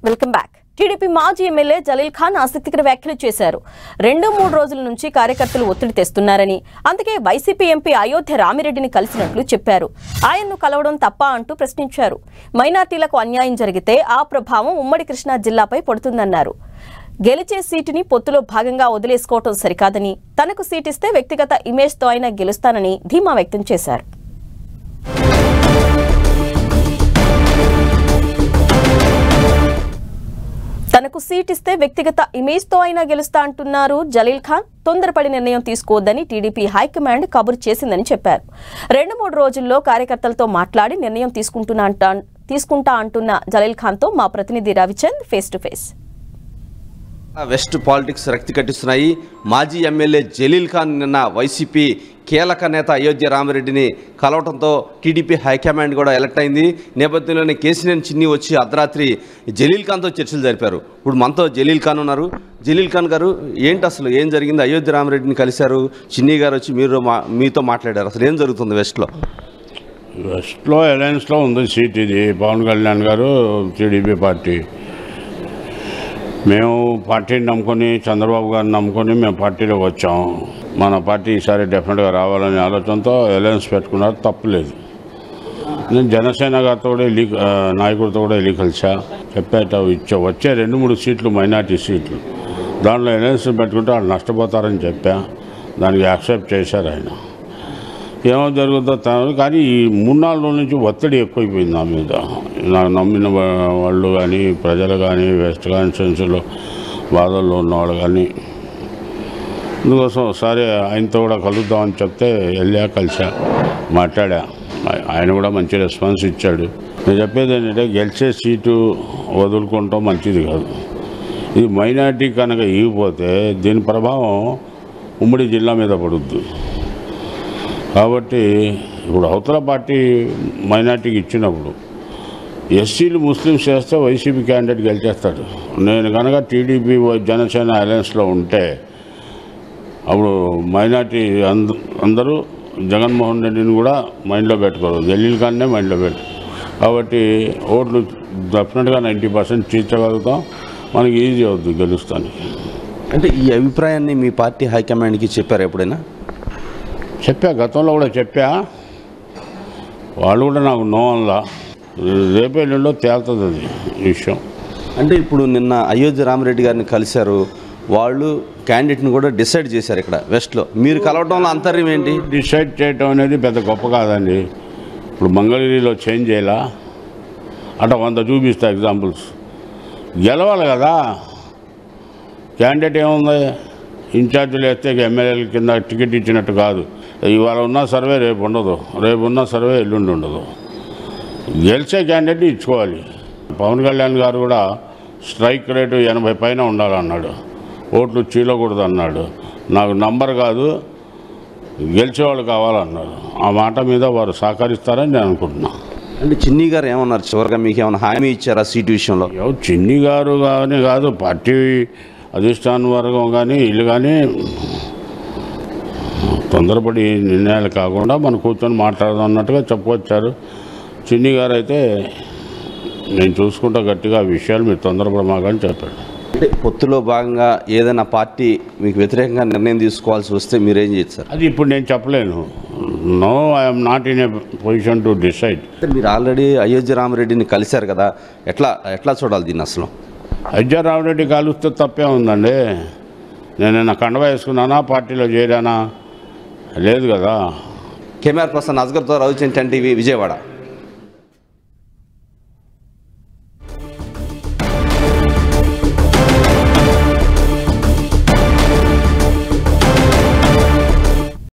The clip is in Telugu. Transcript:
Welcome back. టీడీపీ మాజీ ఎమ్మెల్యే జలీల్ ఖాన్ ఆసక్తికర వ్యాఖ్యలు చేశారు. 2-3 రోజుల నుంచి కార్యకర్తలు ఒత్తిడి తెస్తున్నారని, అందుకే వైసీపీ ఎంపీ అయోధ్య రామిరెడ్డిని కలిసినట్లు చెప్పారు. ఆయన్ను కలవడం తప్ప అంటూ ప్రశ్నించారు. మైనార్టీలకు అన్యాయం జరిగితే ఆ ప్రభావం ఉమ్మడి కృష్ణా జిల్లాపై పడుతుందన్నారు. గెలిచే సీటుని పొత్తులో భాగంగా వదిలేసుకోవటం సరికాదని, తనకు సీటిస్తే వ్యక్తిగత ఇమేజ్తో అయినా గెలుస్తానని ధీమా వ్యక్తం చేశారు. తనకు సీట్ ఇస్తే వ్యక్తిగత ఇమేజ్తో అయినా గెలుస్తా అంటున్నారు అంటున్నారు ఖాన్. తొందరపడి నిర్ణయం తీసుకోవద్దని టీడీపీ హైకమాండ్ కబురు చేసిందని చెప్పారు. 2-3 రోజుల్లో కార్యకర్తలతో మాట్లాడి నిర్ణయం తీసుకుంటా అంటున్న జలీల్ ఖాన్తో మా ప్రతినిధి Ravichand face to face. West politics రక్తి కట్టిస్తున్నాయి. మాజీ ఎమ్మెల్యే జలీల్ ఖాన్ నిన్న వైసీపీ కీలక నేత అయోధ్య రామిరెడ్డిని కలవడంతో టీడీపీ హైకమాండ్ కూడా ఎలక్ట్ అయింది. నేపథ్యంలోనే కేసీఆర్ చిన్ని వచ్చి అర్ధరాత్రి జలీల్ ఖాన్తో చర్చలు జరిపారు. ఇప్పుడు మనతో జలీల్ ఖాన్ ఉన్నారు. జలీల్ ఖాన్ గారు, ఏంటి అసలు ఏం జరిగింది? అయోధ్య రామిరెడ్డిని కలిశారు, చిన్ని గారు వచ్చి మీతో మాట్లాడారు. అసలు ఏం జరుగుతుంది వెస్ట్లో? వెస్ట్లో అలయన్స్లో ఉంది సీట్. ఇది పవన్ కళ్యాణ్ గారు టీడీపీ పార్టీ. మేము పార్టీని నమ్ముకొని, చంద్రబాబు గారిని నమ్ముకొని మేము పార్టీలోకి వచ్చాము. మన పార్టీ ఈసారి డెఫినెట్గా రావాలనే ఆలోచనతో అలయన్స్ పెట్టుకున్నారు, తప్పులేదు. నేను జనసేన గారితో కూడా నాయకుడితో కూడా వెళ్ళి కలిసా, చెప్పేట వచ్చే 2-3 సీట్లు మైనార్టీ సీట్లు, దాంట్లో అలయన్స్ పెట్టుకుంటే వాళ్ళు నష్టపోతారని చెప్పా. దానికి యాక్సెప్ట్ చేశారు ఆయన. ఏమో జరుగుతుందో కానీ ఈ 3-4 రోజుల నుంచి ఒత్తిడి ఎక్కువైపోయింది నా మీద. నాకు నమ్మిన వాళ్ళు కానీ, ప్రజలు కానీ, వెస్ట్ కాన్స్టిట్యున్సీలో బాధల్లో ఉన్నవాళ్ళు కానీ. అందుకోసం ఒకసారి ఆయనతో కూడా కలుద్దామని చెప్తే వెళ్ళా, కలిసా, మాట్లాడా. ఆయన కూడా మంచి రెస్పాన్స్ ఇచ్చాడు. నేను చెప్పేది ఏంటంటే, గెలిచే సీటు వదులుకుంటాం మంచిది కాదు. ఇది మైనార్టీ కనుక ఇవ్వకపోతే దీని ప్రభావం ఉమ్మడి జిల్లా మీద పడుద్ది. కాబట్టి ఇప్పుడు అవతల పార్టీ మైనార్టీకి ఇచ్చినప్పుడు ఎస్సీలు ముస్లిమ్స్ చేస్తే వైసీపీ క్యాండిడేట్ గెలిచేస్తాడు. నేను కనుక టీడీపీ జనసేన అలయన్స్లో ఉంటే అప్పుడు మైనార్టీ అందరూ జగన్మోహన్ రెడ్డిని కూడా మైండ్లో పెట్టుకోరు, జలీల్ ఖాన్నే మైండ్లో పెట్టు. కాబట్టి ఓట్లు డెఫినెట్గా 90% తీర్చగలుగుతాం. మనకి ఈజీ అవుతుంది గెలుస్తానికి. అంటే ఈ అభిప్రాయాన్ని మీ పార్టీ హైకమాండ్కి చెప్పారు ఎప్పుడైనా? చెప్పా, గతంలో కూడా చెప్పా. వాళ్ళు కూడా నాకు నో అలా. రేపేళ్ళలో తేలుతుంది అది విషయం. అంటే ఇప్పుడు నిన్న అయోధ్య రామిరెడ్డి గారిని కలిశారు, వాళ్ళు క్యాండిడేట్ని కూడా డిసైడ్ చేశారు ఇక్కడ వెస్ట్లో. మీరు కలవడంలో అంతర్యం ఏంటి? డిసైడ్ చేయటం అనేది పెద్ద గొప్ప కాదండి. ఇప్పుడు మంగళగిరిలో చేంజ్ చేయాలా, అట్లా 100 చూపిస్తా ఎగ్జాంపుల్స్. గెలవాలి కదా. క్యాండిడేట్ ఏముంది, ఇన్ఛార్జీలు వేస్తే ఎమ్మెల్యేల కింద టికెట్ ఇచ్చినట్టు కాదు. ఇవాళ ఉన్న సర్వే రేపు ఉండదు, రేపు ఉన్న సర్వే ఎల్లుండి ఉండదు. గెలిచే క్యాండిడేట్ ఇచ్చుకోవాలి. పవన్ కళ్యాణ్ గారు కూడా స్ట్రైక్ రేటు 80 పైన ఉండాలన్నాడు, ఓట్లు చీలకూడదు అన్నాడు. నాకు నంబర్ కాదు, గెలిచేవాళ్ళు కావాలన్నారు. ఆ మాట మీద వారు సహకరిస్తారని నేను అనుకుంటున్నాను. అంటే చిన్ని గారు ఏమన్నారు చివరిగా? మీకు ఏమైనా హామీ ఇచ్చారా సీటు విషయంలో? చిన్ని గారు కానీ కాదు, పార్టీ అధిష్టాన వర్గం కానీ వీళ్ళు కానీ తొందరపడి నిర్ణయాలు కాకుండా మనం కూర్చొని మాట్లాడదాం అన్నట్టుగా చెప్పుకొచ్చారు. చిన్ని గారు అయితే నేను చూసుకుంటా గట్టిగా ఆ విషయాలు మీరు తొందరపడమాకని చెప్పాడు. అంటే పొత్తులో భాగంగా ఏదైనా పార్టీ మీకు వ్యతిరేకంగా నిర్ణయం తీసుకోవాల్సి వస్తే మీరేం చేస్తారు? అది ఇప్పుడు నేను చెప్పలేను. No, I'm not in a position to decide. మీరు ఆల్రెడీ అయోధ్య రామిరెడ్డిని కలిశారు కదా, ఎట్లా చూడాలి దీన్ని అసలు? అయోధ్య రామిరెడ్డి కలిస్తే తప్పే ఉందండి. నేనైనా కండవా వేసుకున్నానా, పార్టీలో చేరానా? లేదు కదా. కెమెరా పర్సన్ అస్గర్తో రవిచంద్, 10 టీవీ, విజయవాడ.